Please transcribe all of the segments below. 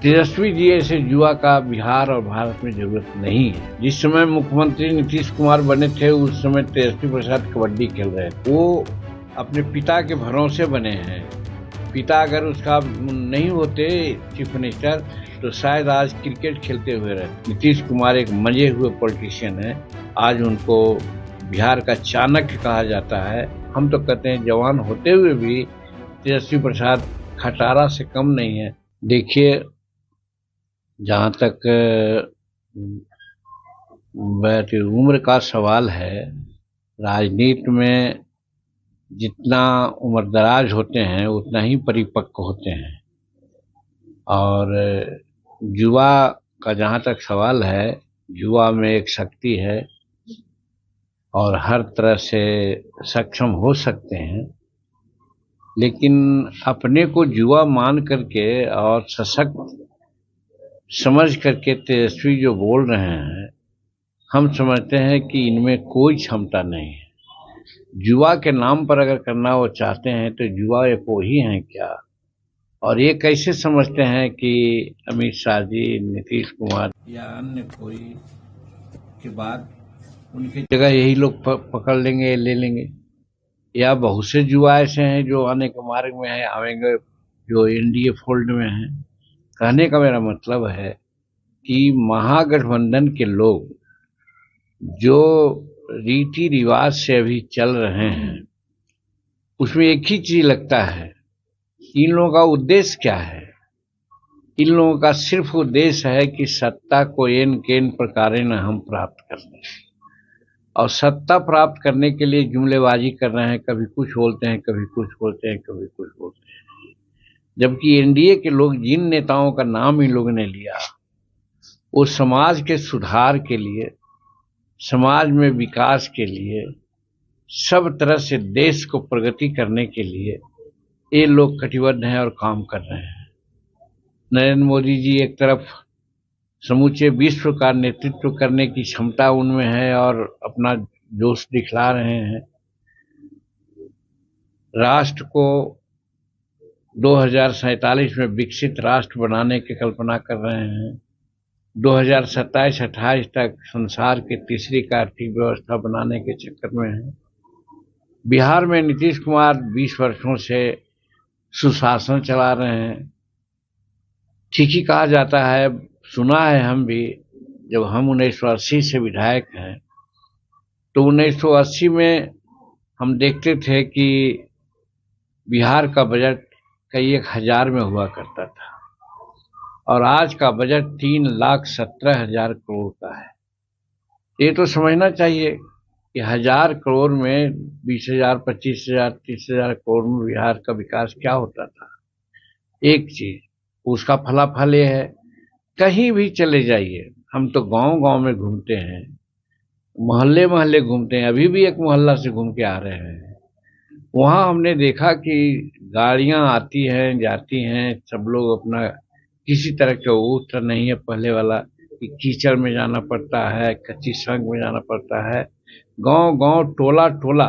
तेजस्वी जी ऐसे युवा का बिहार और भारत में जरूरत नहीं है। जिस समय मुख्यमंत्री नीतीश कुमार बने थे उस समय तेजस्वी प्रसाद कबड्डी खेल रहे थे। वो अपने पिता के भरोसे बने हैं। पिता अगर उसका नहीं होते चीफ मिनिस्टर तो शायद आज क्रिकेट खेलते हुए रहते। नीतीश कुमार एक मजे हुए पॉलिटिशियन है। आज उनको बिहार का चाणक्य कहा जाता है। हम तो कहते हैं जवान होते हुए भी तेजस्वी प्रसाद खटारा से कम नहीं है। देखिए, जहाँ तक उम्र का सवाल है, राजनीति में जितना उम्रदराज होते हैं उतना ही परिपक्व होते हैं। और युवा का जहाँ तक सवाल है, युवा में एक शक्ति है और हर तरह से सक्षम हो सकते हैं, लेकिन अपने को युवा मान करके और सशक्त समझ करके तेजस्वी जो बोल रहे हैं, हम समझते हैं कि इनमें कोई क्षमता नहीं है। युवा के नाम पर अगर करना वो चाहते हैं तो युवा एक वो ही हैं क्या? और ये कैसे समझते हैं कि अमित शाह जी, नीतीश कुमार या अन्य कोई के बाद उनकी जगह यही लोग पकड़ लेंगे, ले लेंगे? या बहुत से युवा ऐसे हैं जो आने के मार्ग में है, आवेंगे, जो एनडीए फोल्ड में हैं। कहने का मेरा मतलब है कि महागठबंधन के लोग जो रीति रिवाज से अभी चल रहे हैं उसमें एक ही चीज लगता है, इन लोगों का उद्देश्य क्या है? इन लोगों का सिर्फ उद्देश्य है कि सत्ता को एन केन प्रकारे न हम प्राप्त कर लें, और सत्ता प्राप्त करने के लिए जुमलेबाजी कर रहे हैं। कभी कुछ बोलते हैं, कभी कुछ बोलते हैं, कभी कुछ बोलते हैं। जबकि एनडीए के लोग, जिन नेताओं का नाम इन लोगों ने लिया, वो समाज के सुधार के लिए, समाज में विकास के लिए, सब तरह से देश को प्रगति करने के लिए ये लोग कटिबद्ध हैं और काम कर रहे हैं। नरेंद्र मोदी जी एक तरफ समूचे विश्व का नेतृत्व करने की क्षमता उनमें है और अपना जोश दिखला रहे हैं। राष्ट्र को 2047 में विकसित राष्ट्र बनाने की कल्पना कर रहे हैं। 2027-28 तक संसार की तीसरी आर्थिक व्यवस्था बनाने के चक्कर में है। बिहार में नीतीश कुमार 20 वर्षों से सुशासन चला रहे हैं। ठीक ही कहा जाता है, सुना है हम भी, जब हम 1980 से विधायक हैं तो 1980 में हम देखते थे कि बिहार का बजट कई 1,000 में हुआ करता था और आज का बजट 3,17,000 करोड़ का है। ये तो समझना चाहिए कि 1,000 करोड़ में 20,000, 25,000, 30,000 करोड़ में बिहार का विकास क्या होता था। एक चीज, उसका फलाफल ये है, कहीं भी चले जाइए, हम तो गांव गांव में घूमते हैं, मोहल्ले मोहल्ले घूमते हैं, अभी भी एक मोहल्ला से घूम के आ रहे हैं। वहां हमने देखा कि गाड़ियां आती हैं, जाती हैं, सब लोग अपना, किसी तरह का उत्तर नहीं है पहले वाला कि कीचड़ में जाना पड़ता है, कच्ची सड़क में जाना पड़ता है। गांव गांव, टोला टोला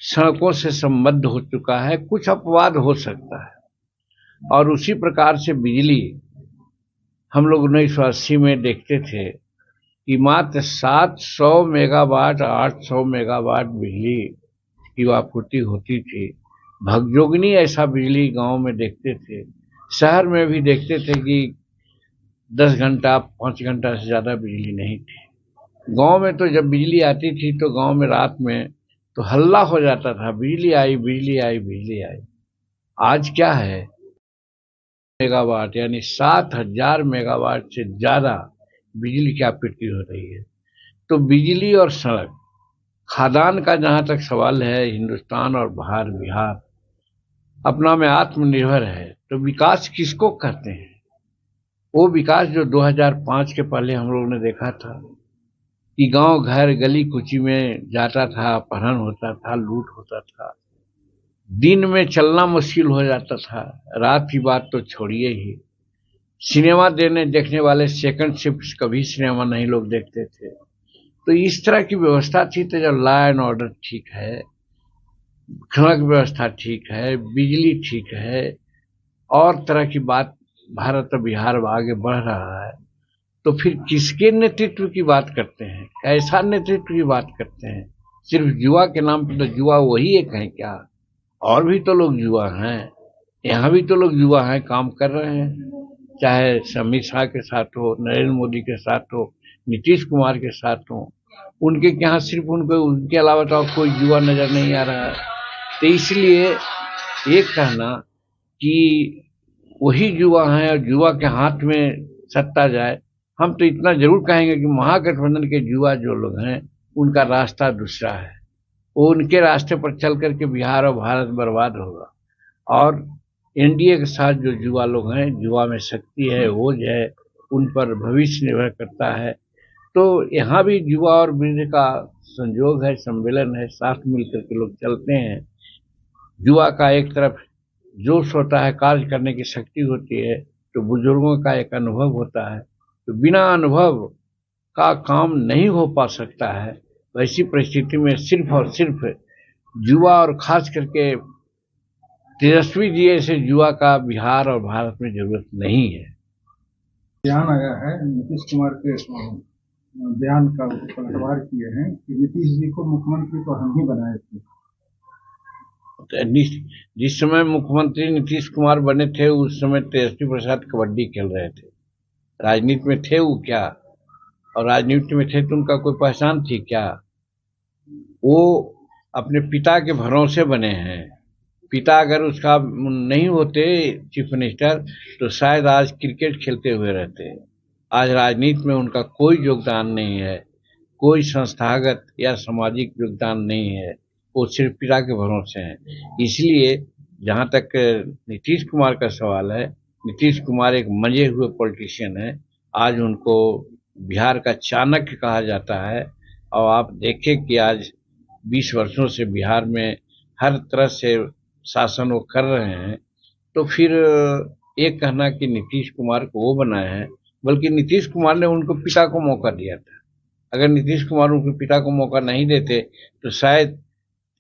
सड़कों से संबद्ध हो चुका है। कुछ अपवाद हो सकता है। और उसी प्रकार से बिजली, हम लोग 1980 में देखते थे कि मात्र 700 मेगावाट, 800 मेगावाट बिजली की आपूर्ति होती थी। भगजोगनी ऐसा बिजली गांव में देखते थे। शहर में भी देखते थे कि 10 घंटा, 5 घंटा से ज्यादा बिजली नहीं थी। गांव में तो जब बिजली आती थी तो गांव में रात में तो हल्ला हो जाता था, बिजली आई, बिजली आई, बिजली आई। आज क्या है, मेगावाट यानी 7,000 मेगावाट से ज्यादा बिजली की आपूर्ति हो रही है। तो बिजली और सड़क, खादान का जहां तक सवाल है, हिंदुस्तान और बिहार अपना में आत्मनिर्भर है। तो विकास किसको कहते हैं? वो विकास जो 2005 के पहले हम लोगों ने देखा था कि गांव घर गली कुची में जाता था, अपहरण होता था, लूट होता था, दिन में चलना मुश्किल हो जाता था, रात की बात तो छोड़िए ही। सिनेमा देखने वाले सेकंड शिफ्ट कभी सिनेमा नहीं लोग देखते थे। तो इस तरह की व्यवस्था थी। तो जब लॉ एंड ऑर्डर ठीक है, सड़क व्यवस्था ठीक है, बिजली ठीक है और तरह की बात भारत और बिहार आगे बढ़ रहा है, तो फिर किसके नेतृत्व की बात करते हैं? ऐसा नेतृत्व की बात करते हैं? सिर्फ युवा के नाम पर, तो युवा वही एक है क्या? और भी तो लोग युवा हैं, यहाँ भी तो लोग युवा हैं, काम कर रहे हैं, चाहे अमित शाह के साथ हो, नरेंद्र मोदी के साथ हो, नीतीश कुमार के साथ हो। उनके यहाँ सिर्फ उनके अलावा तो कोई युवा नजर नहीं आ रहा है। तो इसलिए ये कहना कि वही युवा हैं और युवा के हाथ में सत्ता जाए, हम तो इतना जरूर कहेंगे कि महागठबंधन के युवा जो लोग हैं उनका रास्ता दूसरा है। वो उनके रास्ते पर चल करके बिहार और भारत बर्बाद होगा। और एनडीए के साथ जो युवा लोग हैं, युवा में शक्ति है, ओज है, उन पर भविष्य निर्भर करता है। तो यहाँ भी युवा और वृद्ध का संयोग है, सम्मेलन है, साथ मिलकर के लोग चलते हैं। युवा का एक तरफ जोश होता है, कार्य करने की शक्ति होती है, तो बुजुर्गों का एक अनुभव होता है। तो बिना अनुभव का काम नहीं हो पा सकता है। वैसी परिस्थिति में सिर्फ और सिर्फ युवा और खास करके तेजस्वी जी ऐसे युवा का बिहार और भारत में जरूरत नहीं है। बयान आया है नीतीश कुमार के बयान का पलटवार किए हैं कि नीतीश जी को मुख्यमंत्री तो हम ही बनाए थे। जिस समय मुख्यमंत्री नीतीश कुमार बने थे उस समय तेजस्वी प्रसाद कबड्डी खेल रहे थे। राजनीति में थे वो क्या? और राजनीति में थे तो उनका कोई पहचान थी क्या? वो अपने पिता के भरोसे बने हैं। पिता अगर उसका नहीं होते चीफ मिनिस्टर, तो शायद आज क्रिकेट खेलते हुए रहते। आज राजनीति में उनका कोई योगदान नहीं है, कोई संस्थागत या सामाजिक योगदान नहीं है। वो सिर्फ पिता के भरोसे हैं। इसलिए जहां तक नीतीश कुमार का सवाल है, नीतीश कुमार एक मंजे हुए पॉलिटिशियन है। आज उनको बिहार का चाणक्य कहा जाता है। और आप देखें कि आज 20 वर्षों से बिहार में हर तरह से शासन वो कर रहे हैं। तो फिर एक कहना कि नीतीश कुमार को वो बनाए हैं, बल्कि नीतीश कुमार ने उनको पिता को मौका दिया था। अगर नीतीश कुमार उनके पिता को मौका नहीं देते तो शायद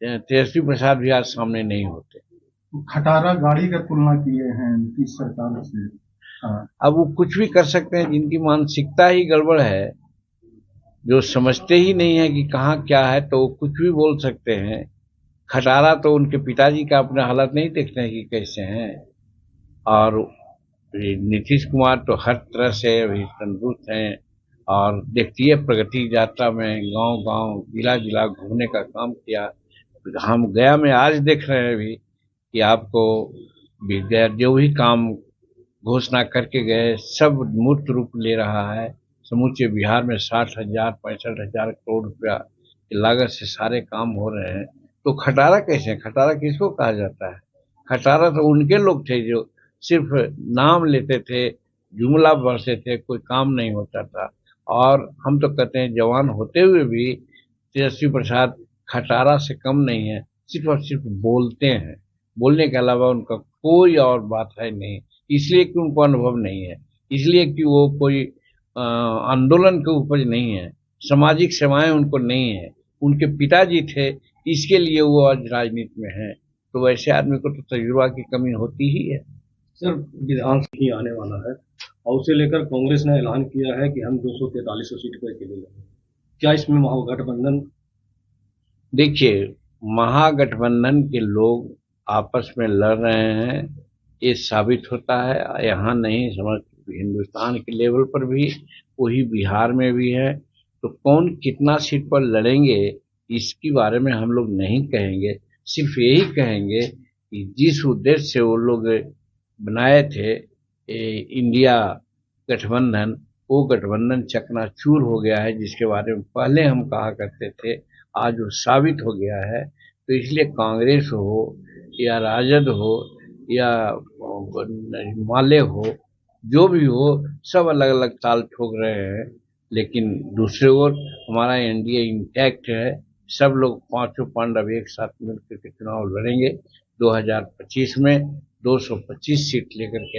तेजस्वी प्रसाद भी आज सामने नहीं होते। खटारा गाड़ी का तुलना किए हैं नीतीश सरकार से। अब वो कुछ भी कर सकते हैं, जिनकी मानसिकता ही गड़बड़ है, जो समझते ही नहीं है कि कहाँ क्या है, तो वो कुछ भी बोल सकते हैं। खटारा तो उनके पिताजी का अपना हालत नहीं देखते हैं कि कैसे हैं। और नीतीश कुमार तो हर तरह से अभी तंदुरुस्त हैं। और देखती है प्रगति यात्रा में गांव-गांव, जिला-जिला घूमने का काम किया। हम गया में आज देख रहे हैं अभी कि आपको जो भी काम घोषणा करके गए सब मूर्त रूप ले रहा है। समूचे बिहार में 60,000 65,000 करोड़ रुपया की लागत से सारे काम हो रहे हैं। तो खटारा कैसे? खटारा किसको कहा जाता है? खटारा तो उनके लोग थे जो सिर्फ नाम लेते थे, जुमला बरसते थे, कोई काम नहीं होता था। और हम तो कहते हैं जवान होते हुए भी तेजस्वी प्रसाद खटारा से कम नहीं है। सिर्फ और सिर्फ बोलते हैं, बोलने के अलावा उनका कोई और बात है नहीं। इसलिए कि उनको अनुभव नहीं है, इसलिए कि वो कोई आंदोलन के उपज नहीं है, सामाजिक सेवाएं उनको नहीं है। उनके पिताजी थे, इसके लिए वो आज राजनीति में हैं। तो वैसे आदमी को तो तजुर्बा की कमी होती ही है। सर, विधानसभा ही आने वाला है और उसे लेकर कांग्रेस ने ऐलान किया है कि हम 243 सीट पर अकेले लड़ेंगे। क्या इसमें महागठबंधन? देखिए, महागठबंधन के लोग आपस में लड़ रहे हैं, ये साबित होता है यहाँ नहीं, समझ हिंदुस्तान के लेवल पर भी, वही बिहार में भी है। तो कौन कितना सीट पर लड़ेंगे इसके बारे में हम लोग नहीं कहेंगे। सिर्फ यही कहेंगे कि जिस उद्देश्य से वो लोग बनाए थे इंडिया गठबंधन, वो गठबंधन चकनाचूर हो गया है। जिसके बारे में पहले हम कहा करते थे, आज वो साबित हो गया है। तो इसलिए कांग्रेस हो या राजद हो या माले हो, जो भी हो, सब अलग अलग ताल ठोक रहे हैं। लेकिन दूसरे ओर हमारा एनडीए इंटैक्ट है। सब लोग पांचों पांडव एक साथ मिलकर के चुनाव लड़ेंगे। 2025 में 225 सीट लेकर के